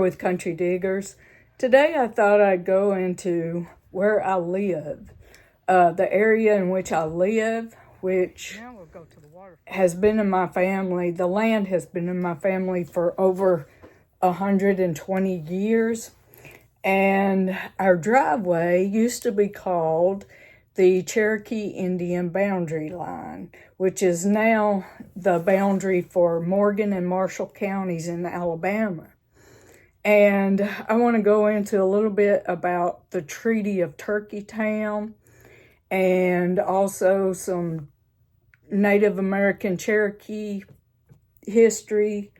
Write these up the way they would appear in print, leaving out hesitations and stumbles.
with Country Diggers. Today I thought I'd go into where I live, the area in which I live, which has been in my family. The land has been in my family for over 120 years. And our driveway used to be called the Cherokee Indian Boundary Line, which is now the boundary for Morgan and Marshall counties in Alabama. And I want to go into a little bit about the Treaty of Turkeytown and also some Native American Cherokee history.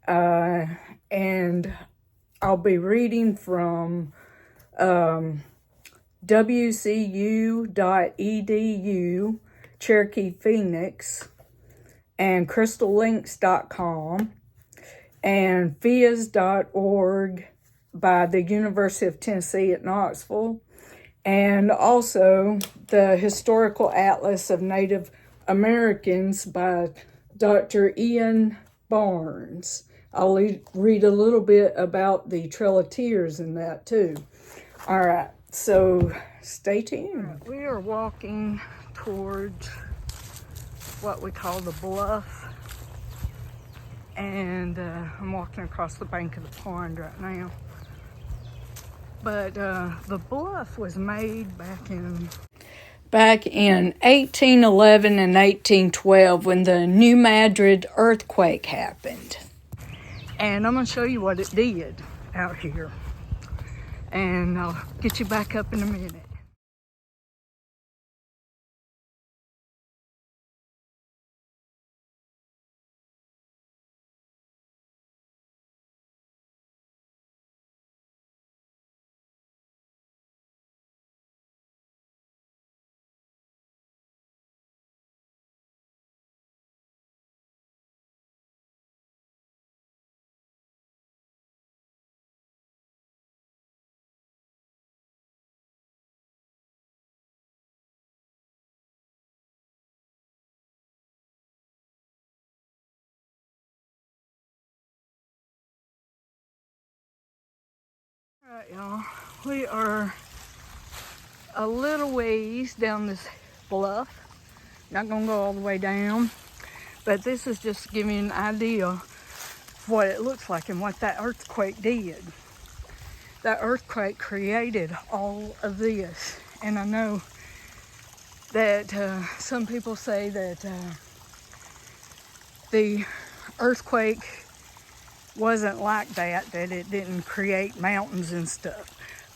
And I'll be reading from wcu.edu, Cherokee Phoenix, and crystallinks.com, and phias.org by the University of Tennessee at Knoxville, and also the Historical Atlas of Native Americans by Dr. Ian Barnes. I'll read a little bit about the Trail of Tears in that too. All right, so stay tuned. We are walking towards what we call the bluff, and I'm walking across the bank of the pond right now. But the bluff was made back in 1811 and 1812 when the New Madrid earthquake happened. And I'm going to show you what it did out here. And I'll get you back up in a minute. All right, y'all. We are a little ways down this bluff. Not gonna go all the way down, but this is just giving you an idea of what it looks like and what that earthquake did. That earthquake created all of this. And I know that some people say that the earthquake wasn't like that it didn't create mountains and stuff.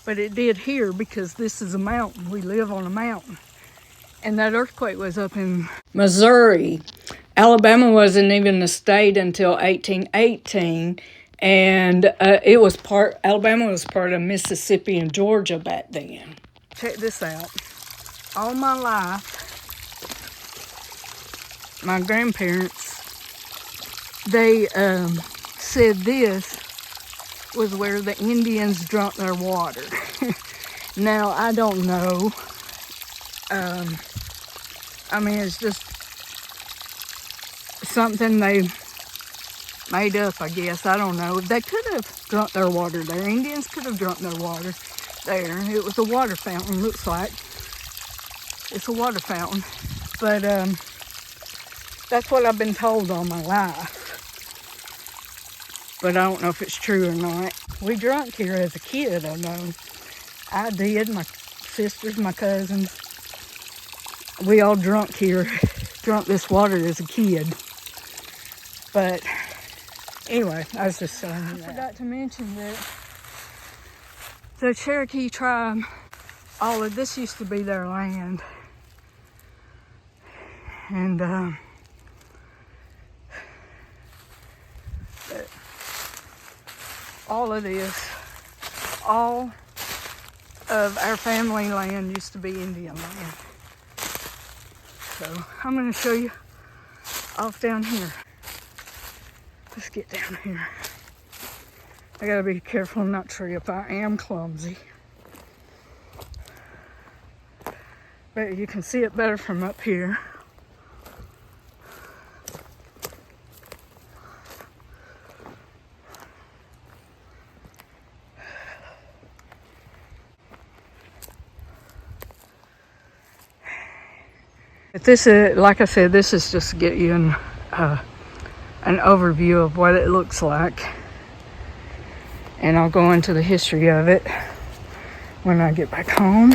But it did here because this is a mountain. We live on a mountain. And that earthquake was up in Missouri. Alabama wasn't even a state until 1818. And Alabama was part of Mississippi and Georgia back then. Check this out. All my life, my grandparents, they said this was where the Indians drunk their water. Now, I don't know. I mean, it's just something they made up, I guess. I don't know. They could have drunk their water there. Indians could have drunk their water there. It was a water fountain, looks like. It's a water fountain. But that's what I've been told all my life. But I don't know if it's true or not. We drunk here as a kid, I know. I did, my sisters, my cousins. We all drunk this water as a kid. But anyway, I was just saying that. I forgot to mention that the Cherokee tribe, all of this used to be their land. And all of this, all of our family land used to be Indian land. So I'm going to show you off down here. Let's get down here. I got to be careful not to trip. I am clumsy. But you can see it better from up here. But this is, like I said, this is just to get you an overview of what it looks like. And I'll go into the history of it when I get back home.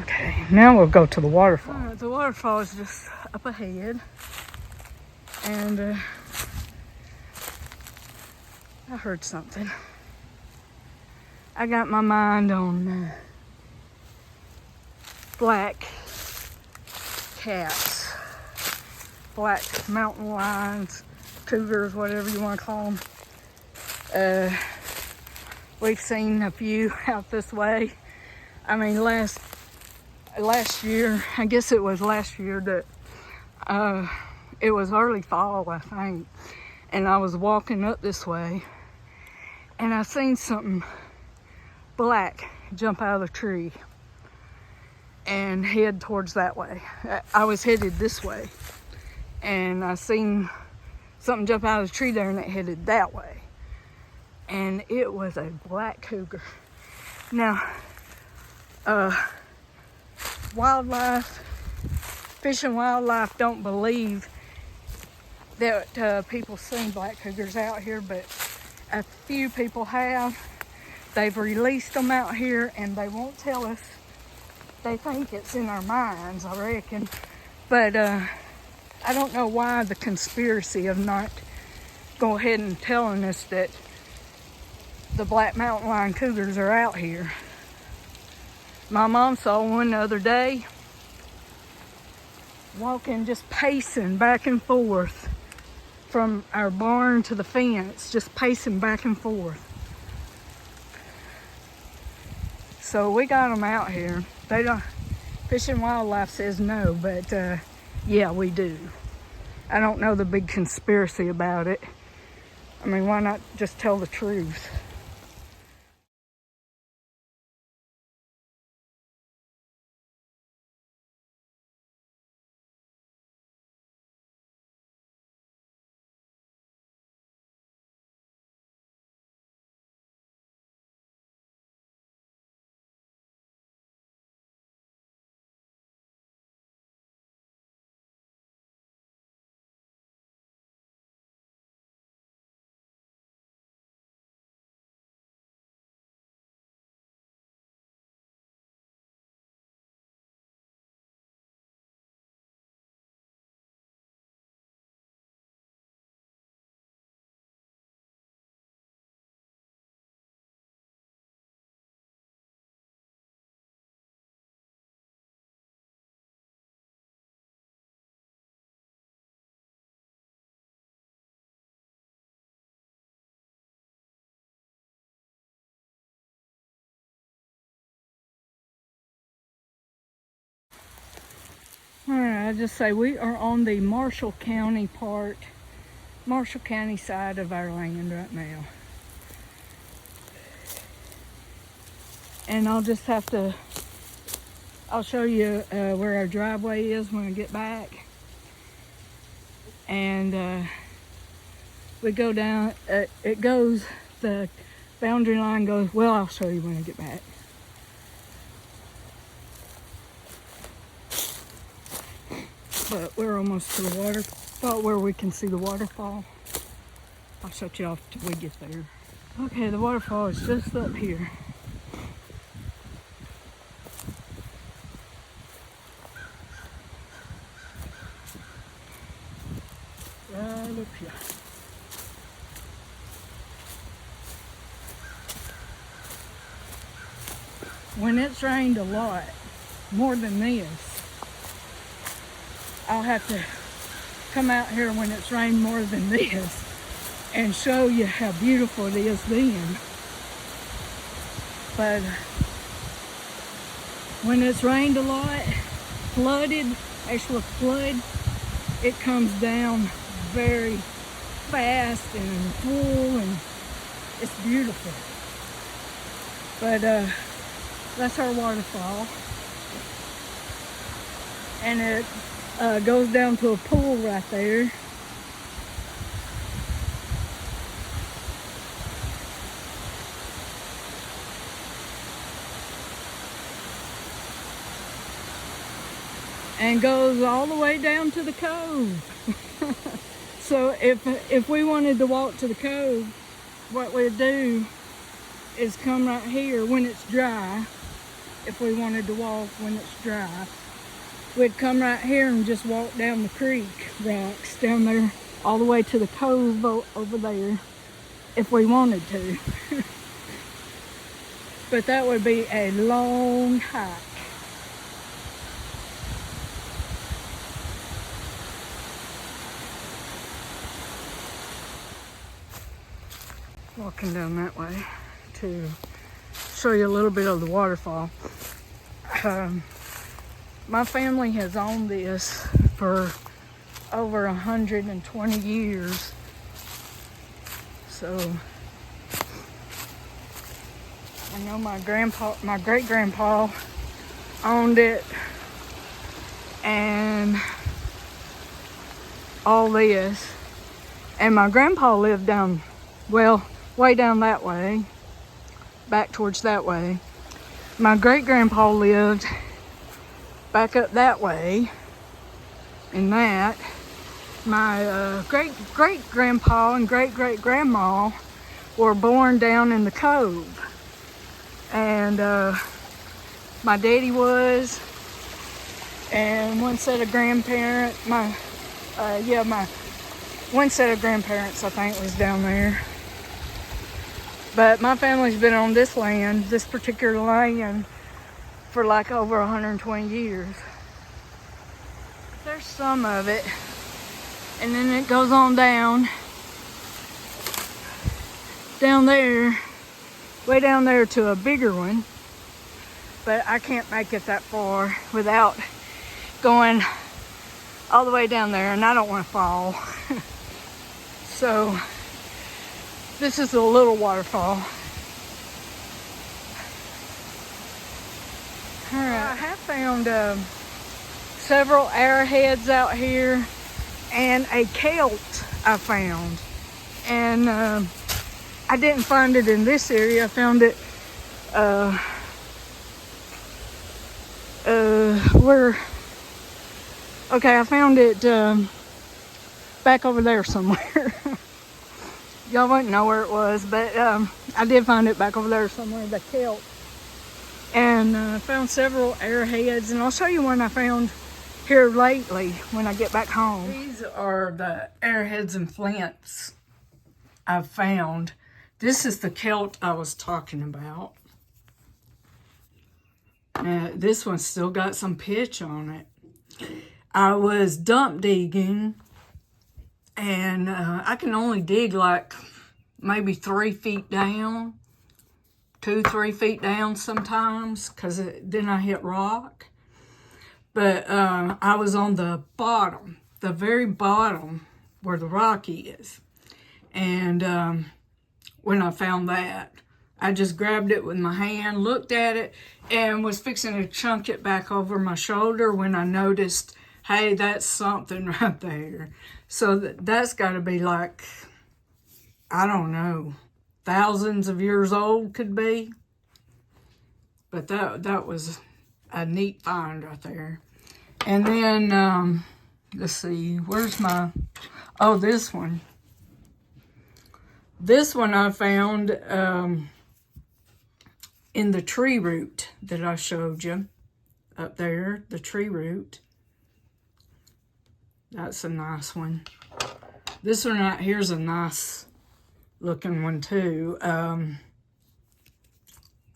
Okay, now we'll go to the waterfall. The waterfall is just up ahead. And I heard something. I got my mind on black cats, black mountain lions, cougars, whatever you want to call them. We've seen a few out this way. I mean, last year, I guess it was last year that it was early fall, I think, and I was walking up this way, and I seen something black jump out of the tree and head towards that way. I was headed this way, and I seen something jump out of the tree there, and it headed that way, and it was a black cougar. Now, Fish and Wildlife don't believe that people seen black cougars out here, but a few people have. They've released them out here, and they won't tell us. They think it's in our minds, I reckon. But I don't know why the conspiracy of not go ahead and telling us that the black mountain lion cougars are out here. My mom saw one the other day, walking, just pacing back and forth from our barn to the fence, just pacing back and forth. So we got them out here. They don't. Fish and Wildlife says no, but yeah, we do. I don't know the big conspiracy about it. I mean, why not just tell the truth? All right, I just say we are on the Marshall County side of our land right now. And I'll show you where our driveway is when I get back. And we go down, the boundary line goes, well, I'll show you when I get back. But we're almost to the waterfall where we can see the waterfall. I'll shut you off till we get there. Okay, the waterfall is just up here. Right up here. When it's rained a lot, more than this, I'll have to come out here when it's rained more than this and show you how beautiful it is then. But when it's rained a lot, actual flood, it comes down very fast and full, and it's beautiful. But that's our waterfall, and it goes down to a pool right there. and goes all the way down to the cove. So if we wanted to walk to the cove, what we'd do is come right here when it's dry. If we wanted to walk when it's dry, we'd come right here and just walk down the creek rocks down there all the way to the cove over there if we wanted to. But that would be a long hike. Walking down that way to show you a little bit of the waterfall. My family has owned this for over 120 years. So I know my great-grandpa owned it, and all this. And my grandpa lived down, well, way down that way, back towards that way. My great-grandpa lived back up that way, in that. My great-grandpa and great-great-grandma were born down in the cove. And my daddy was, and one set of grandparents, one set of grandparents I think was down there. But my family's been on this land, this particular land, for like over 120 years. There's some of it. And then it goes on down there, way down there to a bigger one. But I can't make it that far without going all the way down there, and I don't want to fall. So this is a little waterfall. All right, I have found several arrowheads out here, and a kelp I found. And I didn't find it in this area. I found it I found it back over there somewhere. Y'all wouldn't know where it was, but I did find it back over there somewhere, the kelp. And found several arrowheads, and I'll show you one I found here lately when I get back home. These are the arrowheads and flints I've found. This is the kelp I was talking about. This one's still got some pitch on it. I was dump digging, and I can only dig like maybe 3 feet down, 2-3 feet down sometimes, because then I hit rock. But I was on the bottom, the very bottom where the rock is. And when I found that, I just grabbed it with my hand, looked at it, and was fixing to chunk it back over my shoulder when I noticed, hey, that's something right there. So that's got to be like, I don't know, thousands of years old could be. But that was a neat find right there. And then, let's see, where's my, oh, this one. This one I found in the tree root that I showed you up there, the tree root. That's a nice one. This one right here is a nice looking one too. I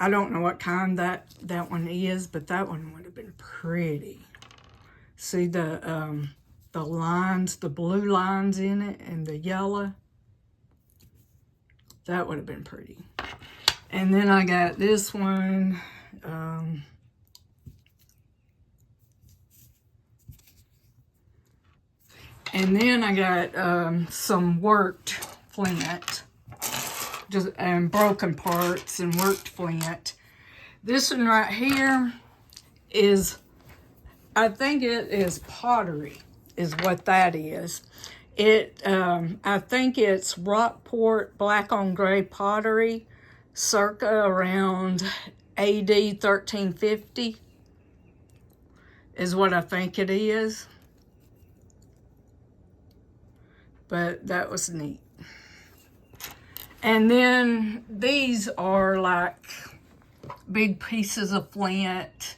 don't know what kind that one is, but that one would have been pretty. See the lines, the blue lines in it, and the yellow. That would have been pretty. And then I got this one. And then I got some worked flint, and broken parts and worked flint. This one right here is, I think it is pottery, is what that is. I think it's Rockport black on gray pottery, circa around AD 1350. is what I think it is. But that was neat. And then these are like big pieces of flint.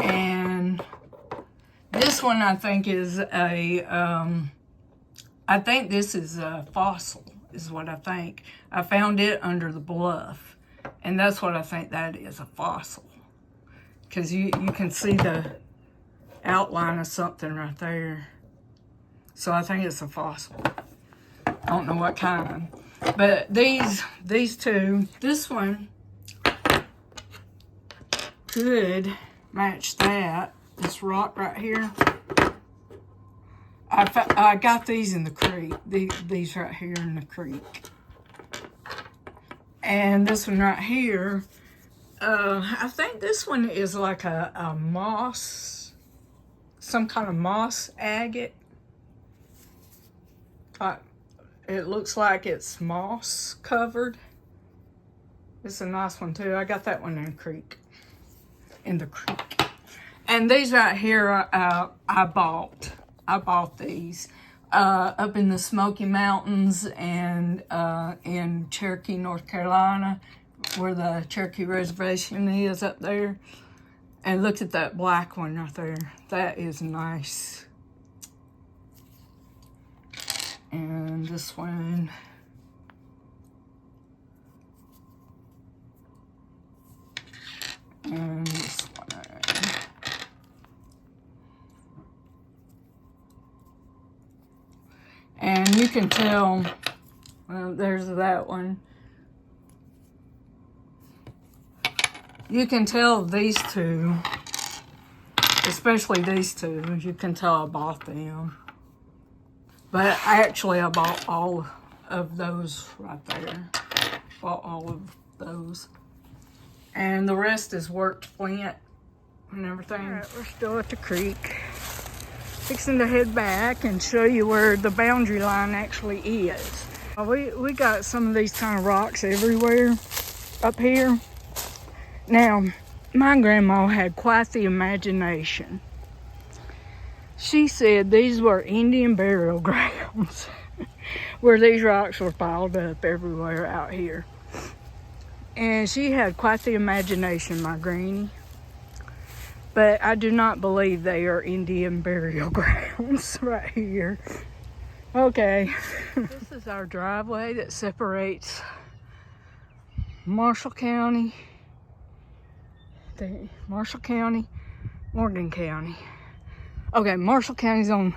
And this one I think is I think this is a fossil, is what I think. I found it under the bluff. And that's what I think that is, a fossil. Because you can see the outline of something right there. So I think it's a fossil. I don't know what kind. But these two, this one could match that. This rock right here. I got these in the creek. These right here in the creek. And this one right here, I think this one is like a moss, some kind of moss agate. It looks like it's moss covered. It's a nice one too. I got that one in the creek. And these right here, I bought these up in the Smoky Mountains and in Cherokee, North Carolina, where the Cherokee Reservation is up there. And look at that black one right there. That is nice. And this one. And this one. And you can tell, well, there's that one. You can tell these two, especially these two, you can tell I bought them. But actually I bought all of those right there. Bought all of those. And the rest is worked flint and everything. All right, we're still at the creek. Fixing to head back and show you where the boundary line actually is. We got some of these kind of rocks everywhere up here. Now, my grandma had quite the imagination. She said these were Indian burial grounds where these rocks were piled up everywhere out here. And she had quite the imagination, my granny. But I do not believe they are Indian burial grounds right here. Okay. This is our driveway that separates Marshall County, Morgan County. Okay, Marshall County's on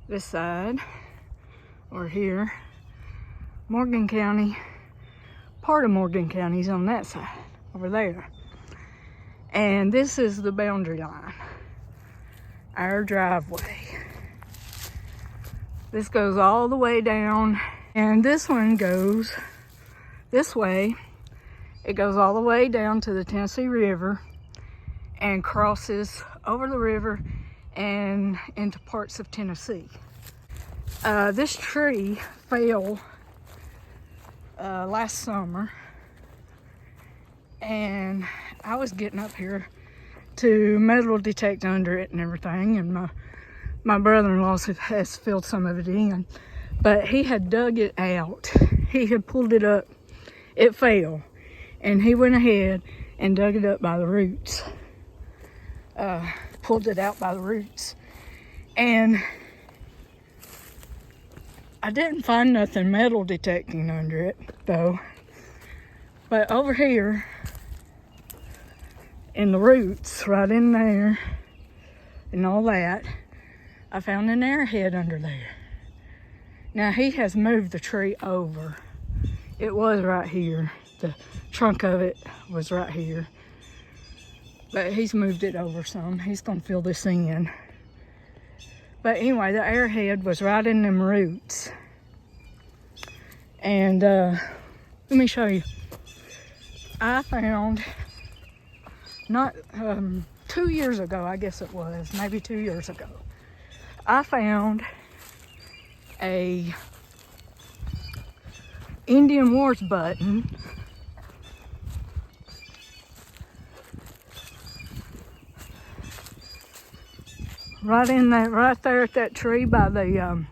this side, or here. Morgan County, part of Morgan County's on that side, over there. And this is the boundary line, our driveway. This goes all the way down, and this one goes this way. It goes all the way down to the Tennessee River and crosses over the river and into parts of Tennessee. This tree fell last summer, and I was getting up here to metal detect under it and everything, and my brother-in-law has filled some of it in, but he had dug it out. He had pulled it up. It fell, and he went ahead and dug it up by the roots. Pulled it out by the roots, and I didn't find nothing metal detecting under it though. But over here in the roots, right in there and all that, I found an arrowhead under there. Now he has moved the tree over. It was right here. The trunk of it was right here. But he's moved it over some. He's gonna fill this in. But anyway, the arrowhead was right in them roots. And let me show you. I found, not 2 years ago, I guess it was, maybe 2 years ago, I found a Indian Wars button right in that, right there at that tree by the,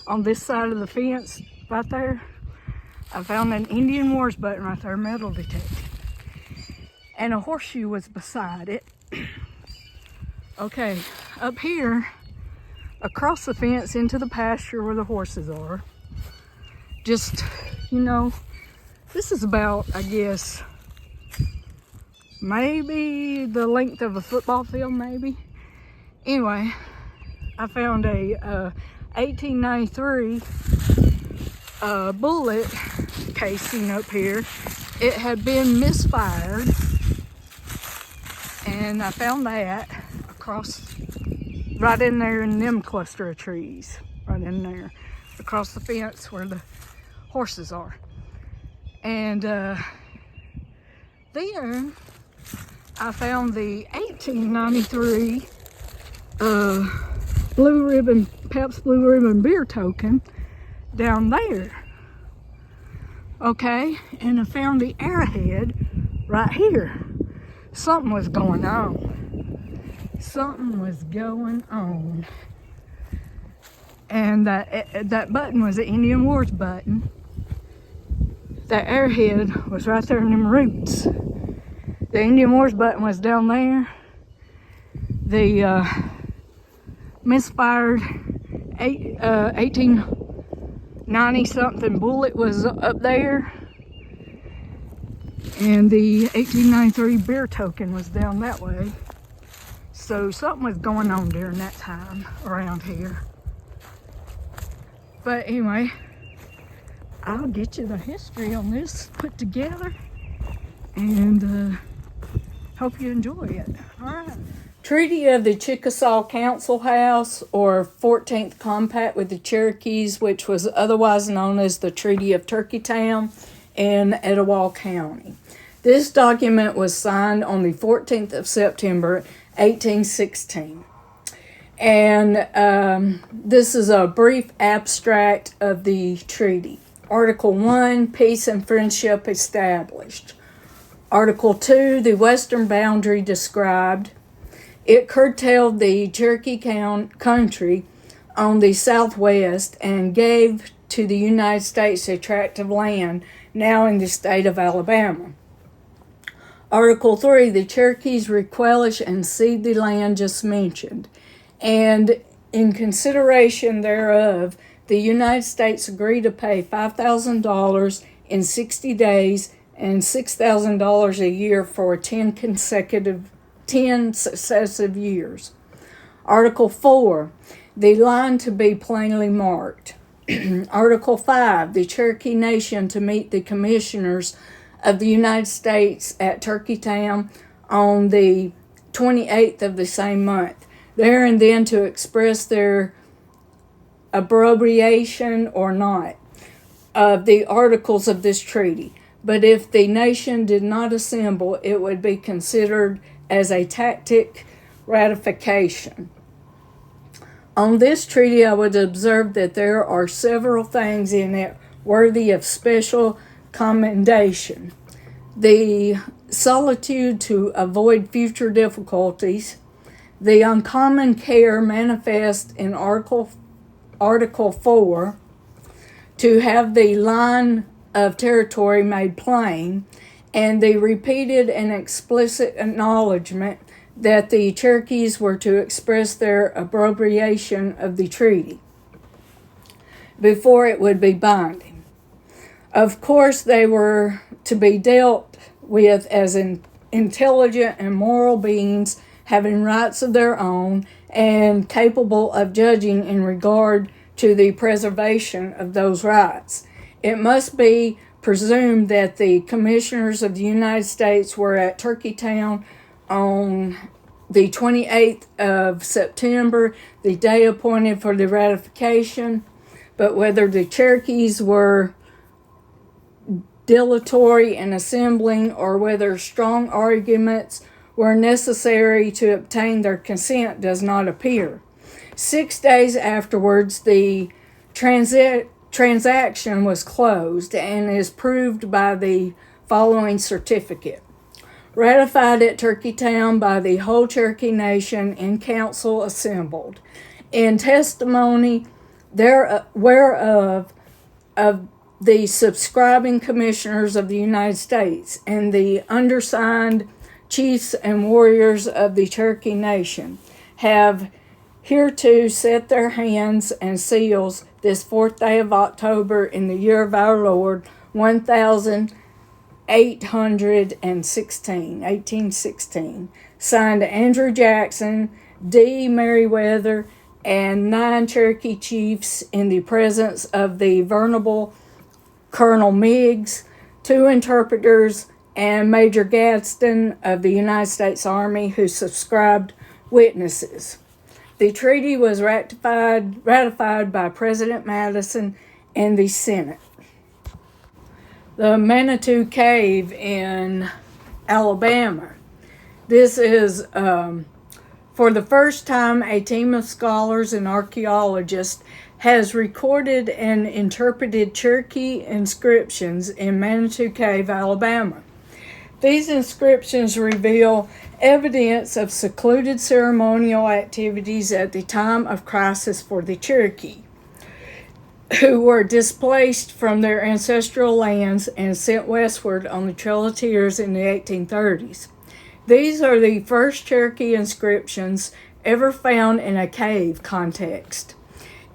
on this side of the fence, right there, I found an Indian Wars button right there, metal detector. And a horseshoe was beside it. Okay, up here, across the fence into the pasture where the horses are, just, you know, this is about, I guess, maybe the length of a football field, maybe. Anyway, I found a 1893 bullet casing up here. It had been misfired, and I found that across, right in there in them cluster of trees, right in there, across the fence where the horses are. And then I found the 1893 Blue Ribbon, Pabst Blue Ribbon beer token down there. Okay, and I found the arrowhead right here. Something was going on. Something was going on. And that button was the Indian Wars button. That arrowhead was right there in them roots. The Indian Wars button was down there. The misfired 1890 something bullet was up there. And the 1893 beer token was down that way. So something was going on during that time around here. But anyway, I'll get you the history on this put together, and hope you enjoy it. All right. Treaty of the Chickasaw Council House, or 14th Compact with the Cherokees, which was otherwise known as the Treaty of Turkeytown in Etowah County. This document was signed on the 14th of September, 1816. And this is a brief abstract of the treaty. Article 1, peace and friendship established. Article 2, the western boundary described. It curtailed the Cherokee country on the southwest and gave to the United States a tract of land now in the state of Alabama. Article 3, the Cherokees requelish and cede the land just mentioned. And in consideration thereof, the United States agreed to pay $5,000 in 60 days and $6,000 a year for 10 successive years. Article 4, the line to be plainly marked. Article 5, the Cherokee Nation to meet the commissioners of the United States at Turkeytown on the 28th of the same month, there and then to express their approbation or not of the articles of this treaty. But if the nation did not assemble, it would be considered as a tacit ratification. On this treaty, I would observe that there are several things in it worthy of special commendation. The solitude to avoid future difficulties, the uncommon care manifest in Article 4 to have the line of territory made plain, and the repeated and explicit acknowledgement that the Cherokees were to express their appropriation of the treaty before it would be binding. Of course, they were to be dealt with as intelligent and moral beings having rights of their own and capable of judging in regard to the preservation of those rights. It must be presumed that the commissioners of the United States were at Turkeytown on the 28th of September, the day appointed for the ratification, but whether the Cherokees were dilatory in assembling or whether strong arguments were necessary to obtain their consent does not appear. 6 days afterwards, the transaction was closed and is proved by the following certificate. ratified at Turkey Town by the whole Cherokee Nation in council assembled, in testimony whereof of the subscribing commissioners of the United States and the undersigned chiefs and warriors of the Cherokee Nation have hereto set their hands and seals this 4th day of October in the year of our Lord 1816, signed Andrew Jackson, D. Merriweather, and 9 Cherokee chiefs in the presence of the venerable Colonel Meigs, 2 interpreters, and Major Gadsden of the United States Army, who subscribed witnesses. The treaty was ratified by President Madison and the Senate. The Manitou Cave in Alabama. This is, for the first time, a team of scholars and archaeologists has recorded and interpreted Cherokee inscriptions in Manitou Cave, Alabama. These inscriptions reveal evidence of secluded ceremonial activities at the time of crisis for the Cherokee, who were displaced from their ancestral lands and sent westward on the Trail of Tears in the 1830s. These are the first Cherokee inscriptions ever found in a cave context,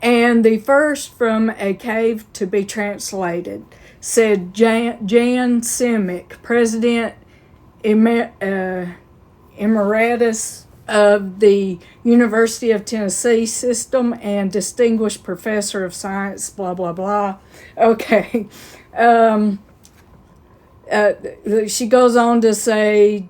and the first from a cave to be translated, said Jan Simic, President Emeritus of the University of Tennessee System and Distinguished Professor of Science, blah, blah, blah. Okay. She goes on to say,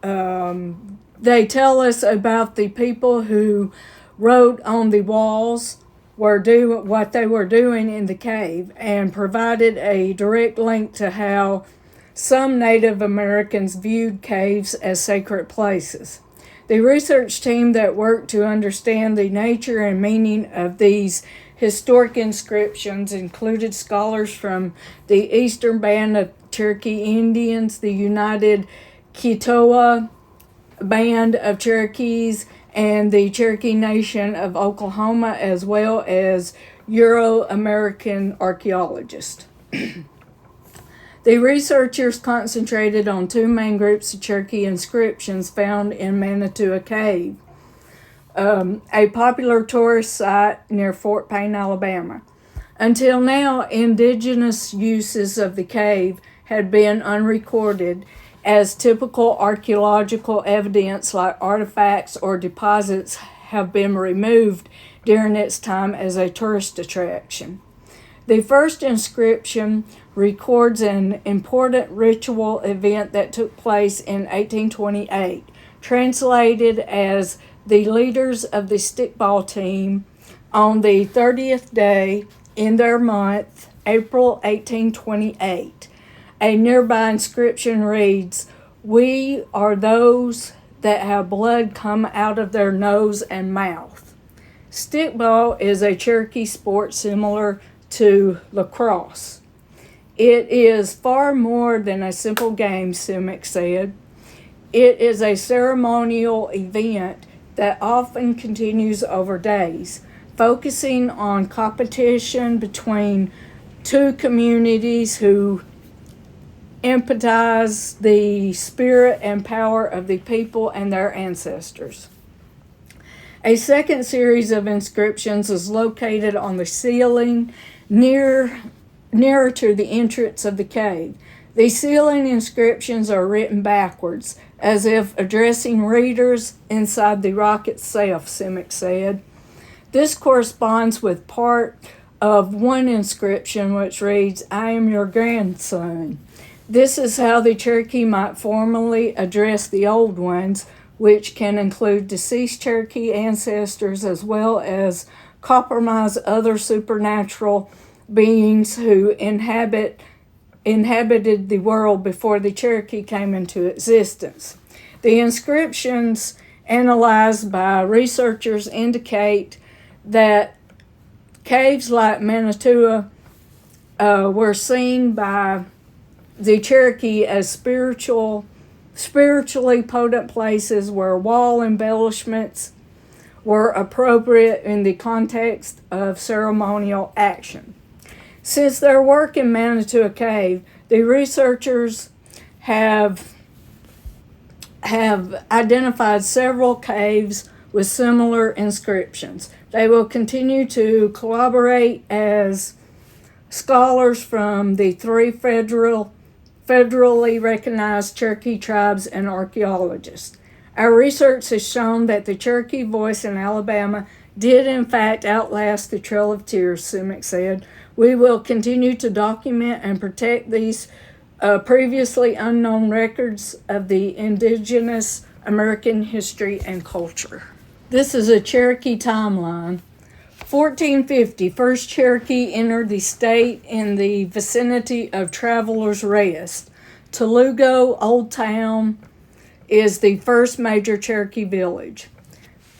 they tell us about the people who wrote on the walls what they were doing in the cave, and provided a direct link to how some Native Americans viewed caves as sacred places. The research team that worked to understand the nature and meaning of these historic inscriptions included scholars from the Eastern Band of Cherokee Indians, the United Kiowa Band of Cherokees, and the Cherokee Nation of Oklahoma, as well as Euro-American archaeologists. The researchers concentrated on 2 main groups of Cherokee inscriptions found in Manitou Cave, a popular tourist site near Fort Payne, Alabama. Until now, indigenous uses of the cave had been unrecorded, as typical archaeological evidence like artifacts or deposits have been removed during its time as a tourist attraction. The first inscription records an important ritual event that took place in 1828, translated as the leaders of the stickball team on the 30th day in their month, April 1828. A nearby inscription reads, "We are those that have blood come out of their nose and mouth." Stickball is a Cherokee sport similar to lacrosse. It is far more than a simple game, Simic said. It is a ceremonial event that often continues over days, focusing on competition between 2 communities who empathize the spirit and power of the people and their ancestors. A second series of inscriptions is located on the ceiling nearer to the entrance of the cave. The ceiling inscriptions are written backwards, as if addressing readers inside the rock itself, Simic said. This corresponds with part of one inscription which reads, "I am your grandson." This is how the Cherokee might formally address the old ones, which can include deceased Cherokee ancestors as well as compromise other supernatural beings who inhabited the world before the Cherokee came into existence. The inscriptions analyzed by researchers indicate that caves like Manitou were seen by the Cherokee as spiritual spiritually potent places where wall embellishments were appropriate in the context of ceremonial action. Since their work in Manitou Cave, the researchers have identified several caves with similar inscriptions. They will continue to collaborate as scholars from the three federally recognized Cherokee tribes and archaeologists. Our research has shown that the Cherokee voice in Alabama did in fact outlast the Trail of Tears, Simic said. We will continue to document and protect these previously unknown records of the indigenous American history and culture. This is a Cherokee timeline. 1450, first Cherokee entered the state in the vicinity of Travelers Rest. Tolugo, Old Town, is the first major Cherokee village.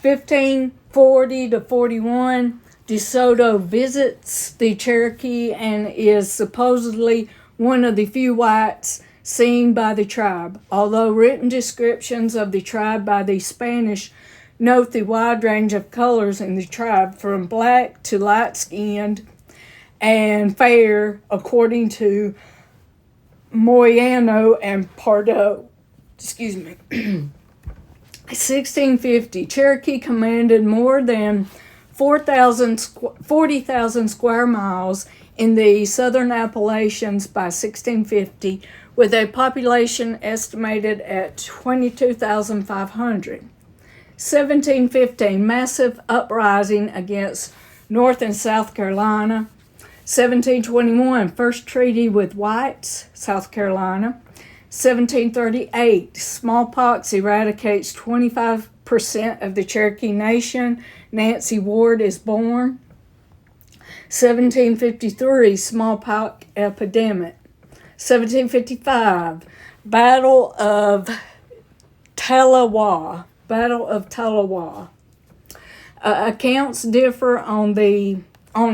1540 to 41, DeSoto visits the Cherokee and is supposedly one of the few whites seen by the tribe, although written descriptions of the tribe by the Spanish note the wide range of colors in the tribe, from black to light-skinned and fair, according to Moyano and Pardo. 1650, Cherokee commanded more than 40,000 square miles in the southern Appalachians by 1650, with a population estimated at 22,500. 1715, massive uprising against North and South Carolina. 1721, first treaty with whites, South Carolina. 1738, smallpox eradicates 25% of the Cherokee Nation. Nancy Ward is born. 1753, smallpox epidemic. 1755, Battle of Tallawah. Accounts differ on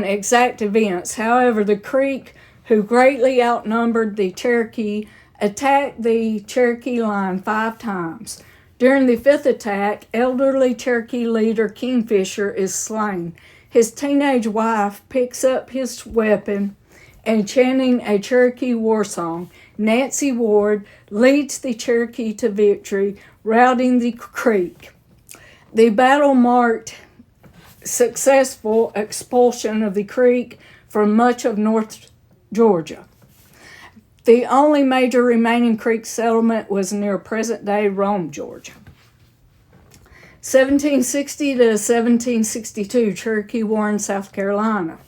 exact events. However, the Creek, who greatly outnumbered the Cherokee, attacked the Cherokee line 5 times. During the 5th attack, elderly Cherokee leader Kingfisher is slain. His teenage wife picks up his weapon and, chanting a Cherokee war song, Nancy Ward leads the Cherokee to victory, routing the Creek. The battle marked successful expulsion of the Creek from much of North Georgia. The only major remaining Creek settlement was near present-day Rome, Georgia. 1760 to 1762, Cherokee War in South Carolina.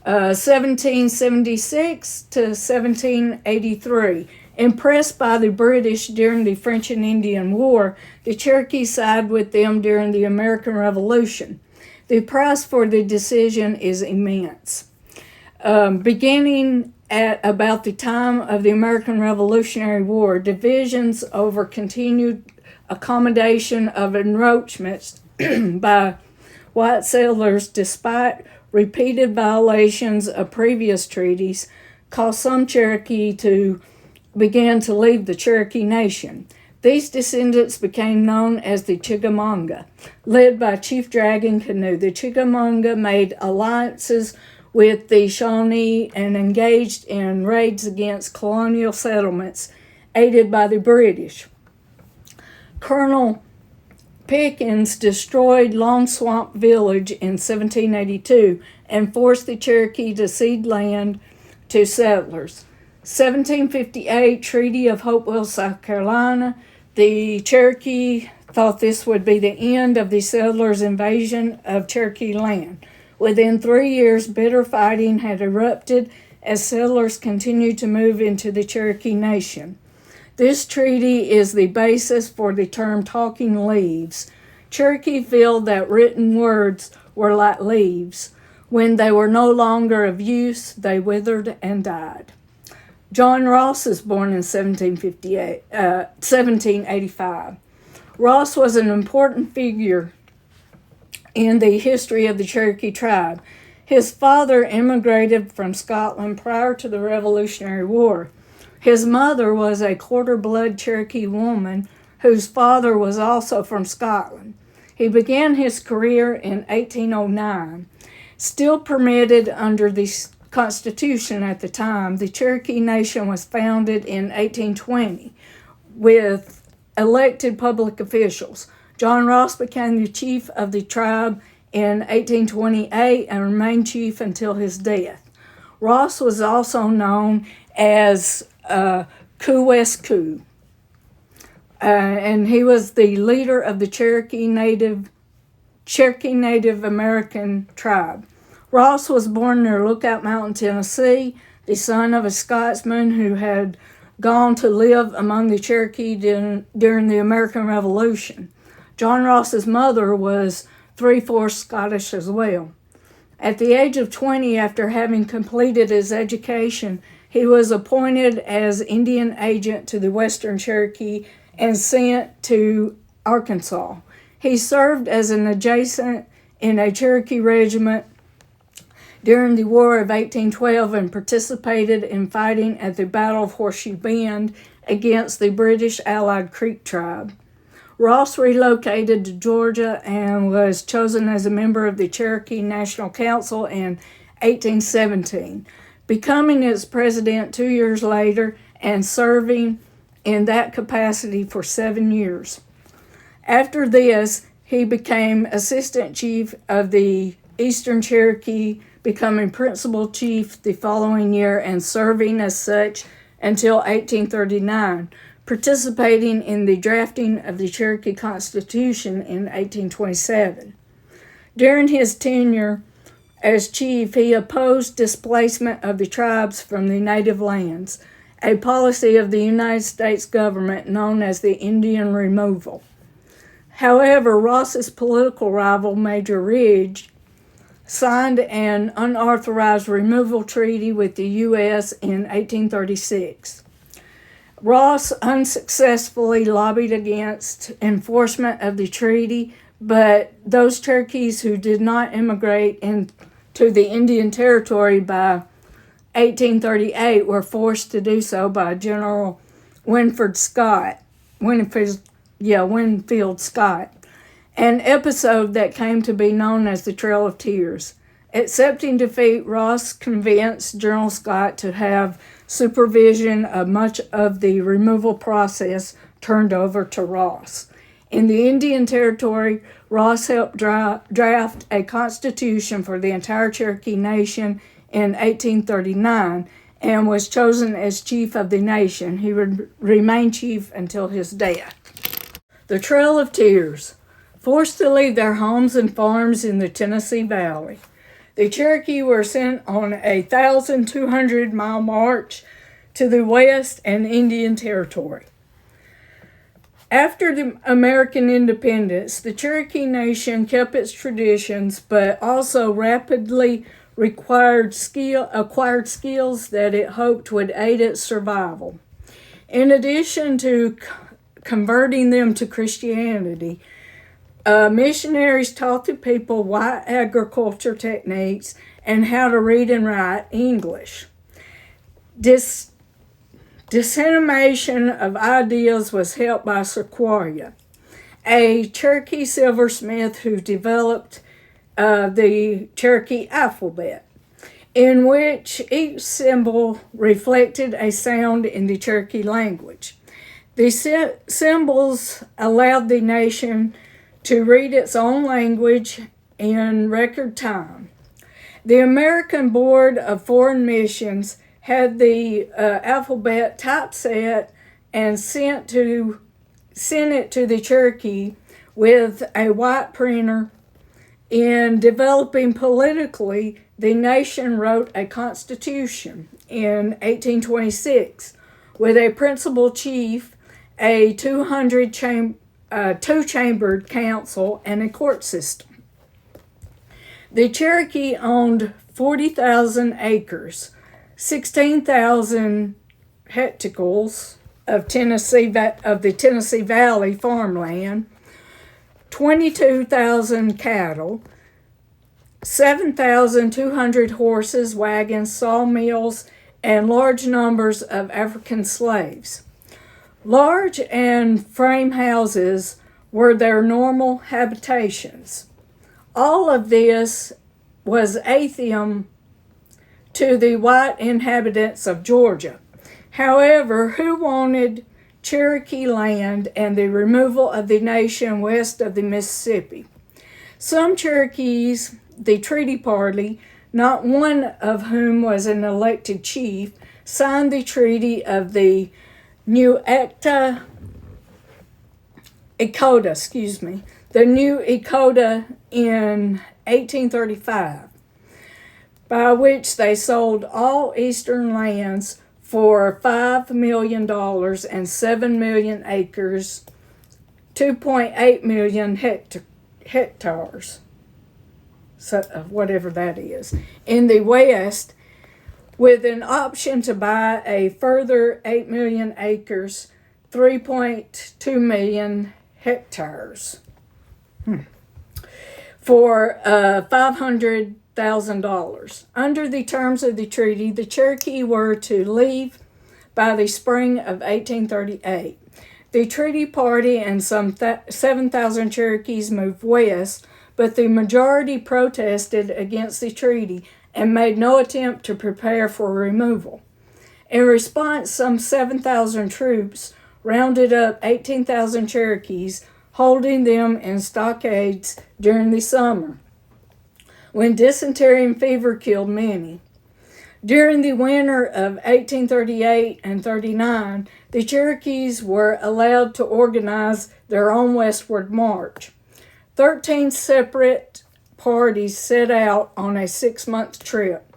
1776 to 1783, impressed by the British during the French and Indian War, the Cherokee sided with them during the American Revolution. The price for the decision is immense. Beginning at about the time of the American Revolutionary War, divisions over continued accommodation of encroachments by white settlers, despite repeated violations of previous treaties, caused some Cherokee to begin to leave the Cherokee Nation. These descendants became known as the Chickamauga, led by Chief Dragon Canoe. The Chickamauga made alliances with the Shawnee and engaged in raids against colonial settlements, aided by the British. Colonel Pickens destroyed Long Swamp Village in 1782 and forced the Cherokee to cede land to settlers. 1758, Treaty of Hopewell, South Carolina. The Cherokee thought this would be the end of the settlers' invasion of Cherokee land. Within 3 years, bitter fighting had erupted as settlers continued to move into the Cherokee Nation. This treaty is the basis for the term talking leaves. Cherokee feel that written words were like leaves. When they were no longer of use, they withered and died. John Ross is born in 1785. Ross was an important figure in the history of the Cherokee tribe. His father immigrated from Scotland prior to the Revolutionary War. His mother was a quarter-blood Cherokee woman whose father was also from Scotland. He began his career in 1809. Still permitted under the Constitution at the time, the Cherokee Nation was founded in 1820 with elected public officials. John Ross became the chief of the tribe in 1828 and remained chief until his death. Ross was also known as wcu, and he was the leader of the Cherokee Native American tribe. Ross was born near Lookout Mountain, Tennessee, the son of a Scotsman who had gone to live among the Cherokee during the American Revolution. John Ross's mother was 3/4 Scottish as well. At the age of 20, after having completed his education, he was appointed as Indian agent to the Western Cherokee and sent to Arkansas. He served as an adjutant in a Cherokee regiment during the War of 1812 and participated in fighting at the Battle of Horseshoe Bend against the British Allied Creek tribe. Ross relocated to Georgia and was chosen as a member of the Cherokee National Council in 1817, becoming its president 2 years later and serving in that capacity for 7 years. After this, he became assistant chief of the Eastern Cherokee, becoming principal chief the following year and serving as such until 1839, participating in the drafting of the Cherokee Constitution in 1827. During his tenure as chief, he opposed displacement of the tribes from the native lands, a policy of the United States government known as the Indian removal. However, Ross's political rival, Major Ridge, signed an unauthorized removal treaty with the U.S. in 1836. Ross unsuccessfully lobbied against enforcement of the treaty, but those Cherokees who did not immigrate into the Indian Territory by 1838 were forced to do so by General Winfield Scott, an episode that came to be known as the Trail of Tears. Accepting defeat, Ross convinced General Scott to have supervision of much of the removal process turned over to Ross. In the Indian Territory, Ross helped draft a constitution for the entire Cherokee Nation in 1839 and was chosen as chief of the nation. He would remain chief until his death. The Trail of Tears. Forced to leave their homes and farms in the Tennessee Valley, the Cherokee were sent on a 1,200-mile march to the West and Indian Territory. After the American independence, the Cherokee Nation kept its traditions, but also rapidly acquired skills that it hoped would aid its survival. In addition to converting them to Christianity, missionaries taught the people white agriculture techniques and how to read and write English. Dissemination of ideas was helped by Sequoia, a Cherokee silversmith who developed the Cherokee alphabet, in which each symbol reflected a sound in the Cherokee language. The symbols allowed the nation to read its own language in record time. The American Board of Foreign Missions had the alphabet typeset and sent it to the Cherokee with a white printer. In developing politically, the nation wrote a constitution in 1826 with a principal chief, a two-chambered council, and a court system. The Cherokee owned 40,000 acres, 16,000 hectares of the Tennessee Valley farmland, 22,000 cattle, 7,200 horses, wagons, sawmills, and large numbers of African slaves. Large and frame houses were their normal habitations. All of this was atheism to the white inhabitants of Georgia. However, who wanted Cherokee land and the removal of the nation west of the Mississippi? Some Cherokees, the treaty party, not one of whom was an elected chief, signed the Treaty of the New Ecota, the New Ecota in 1835, by which they sold all eastern lands for $5 million and 7 million acres, 2.8 million hectares, so, whatever that is, in the West, with an option to buy a further 8 million acres, 3.2 million hectares, for $500,000. Under the terms of the treaty, the Cherokee were to leave by the spring of 1838. The treaty party and some 7,000 Cherokees moved west, but the majority protested against the treaty and made no attempt to prepare for removal. In response, some 7,000 troops rounded up 18,000 Cherokees, holding them in stockades during the summer, when dysentery and fever killed many. During the winter of 1838 and 39, the Cherokees were allowed to organize their own westward march. 13 separate parties set out on a 6-month trip,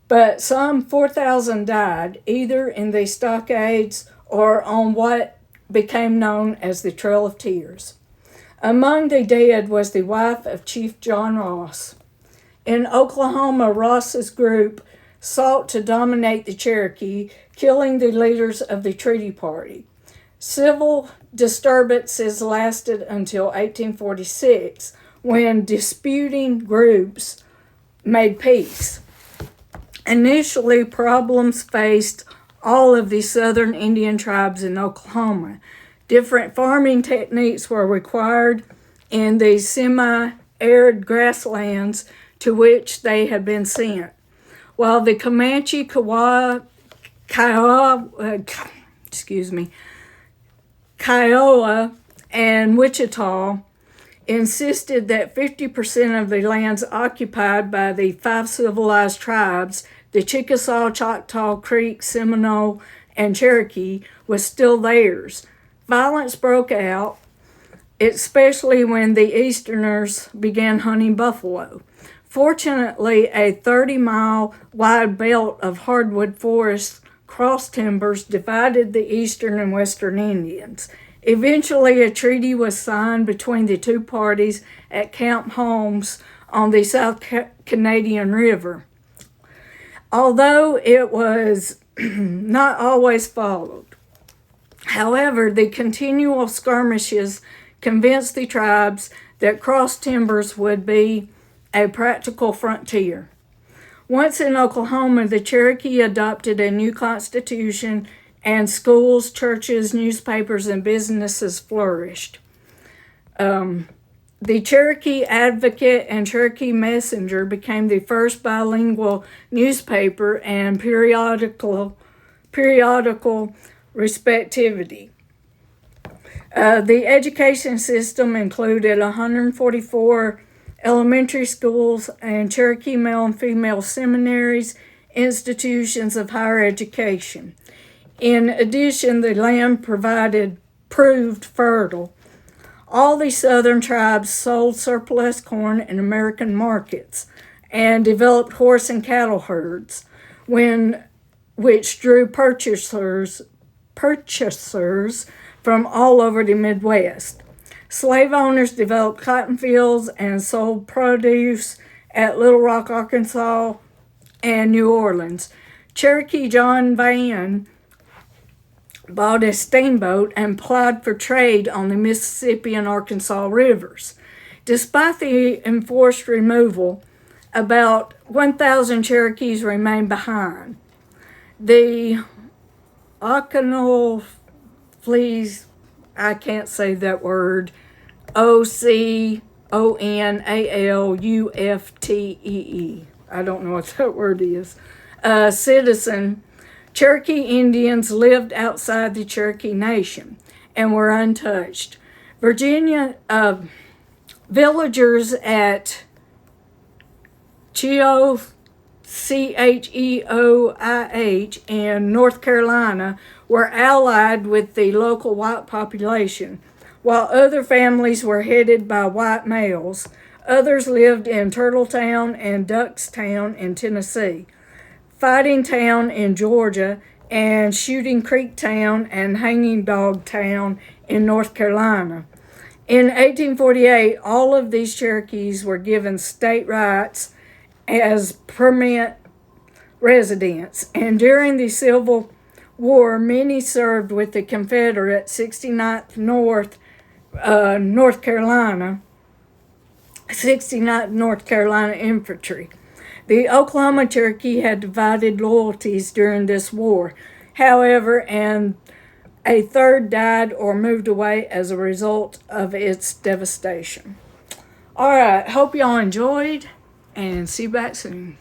but some 4,000 died either in the stockades or on what became known as the Trail of Tears. Among the dead was the wife of Chief John Ross. In Oklahoma, Ross's group sought to dominate the Cherokee, killing the leaders of the treaty party. Civil disturbances lasted until 1846, when disputing groups made peace. Initially, problems faced all of the southern Indian tribes in Oklahoma. Different farming techniques were required in the semi-arid grasslands to which they had been sent. While the Comanche, Kiowa, and Wichita insisted that 50% of the lands occupied by the 5 civilized tribes, the Chickasaw, Choctaw, Creek, Seminole, and Cherokee, was still theirs. Violence broke out, especially when the Easterners began hunting buffalo. Fortunately, a 30-mile wide belt of hardwood forest cross timbers divided the Eastern and Western Indians. Eventually, a treaty was signed between the two parties at Camp Holmes on the South Canadian River, although it was not always followed. However, the continual skirmishes convinced the tribes that cross timbers would be a practical frontier. Once in Oklahoma, the Cherokee adopted a new constitution, and schools, churches, newspapers, and businesses flourished. The Cherokee Advocate and Cherokee Messenger became the first bilingual newspaper and periodical respectively. The education system included 144 elementary schools and Cherokee male and female seminaries, institutions of higher education. In addition, the land proved fertile. All the southern tribes sold surplus corn in American markets and developed horse and cattle herds, which drew purchasers from all over the Midwest. Slave owners developed cotton fields and sold produce at Little Rock, Arkansas, and New Orleans. Cherokee John Vann bought a steamboat and plied for trade on the Mississippi and Arkansas rivers. Despite the enforced removal, about 1,000 Cherokees remained behind. The Occidental fleas, I can't say that word, OCONALUFTEE. I don't know what that word is. Citizen, Cherokee Indians lived outside the Cherokee Nation and were untouched. Virginia villagers at Cheoih in North Carolina were allied with the local white population, while other families were headed by white males. Others lived in Turtletown and Duckstown in Tennessee, Fighting Town in Georgia, and Shooting Creek Town and Hanging Dog Town in North Carolina. In 1848, all of these Cherokees were given state rights as permanent residents, and during the Civil War, many served with the Confederate 69th North Carolina 69th North Carolina Infantry. The Oklahoma Cherokee had divided loyalties during this war, however, and a third died or moved away as a result of its devastation. All right, hope y'all enjoyed, and see you back soon.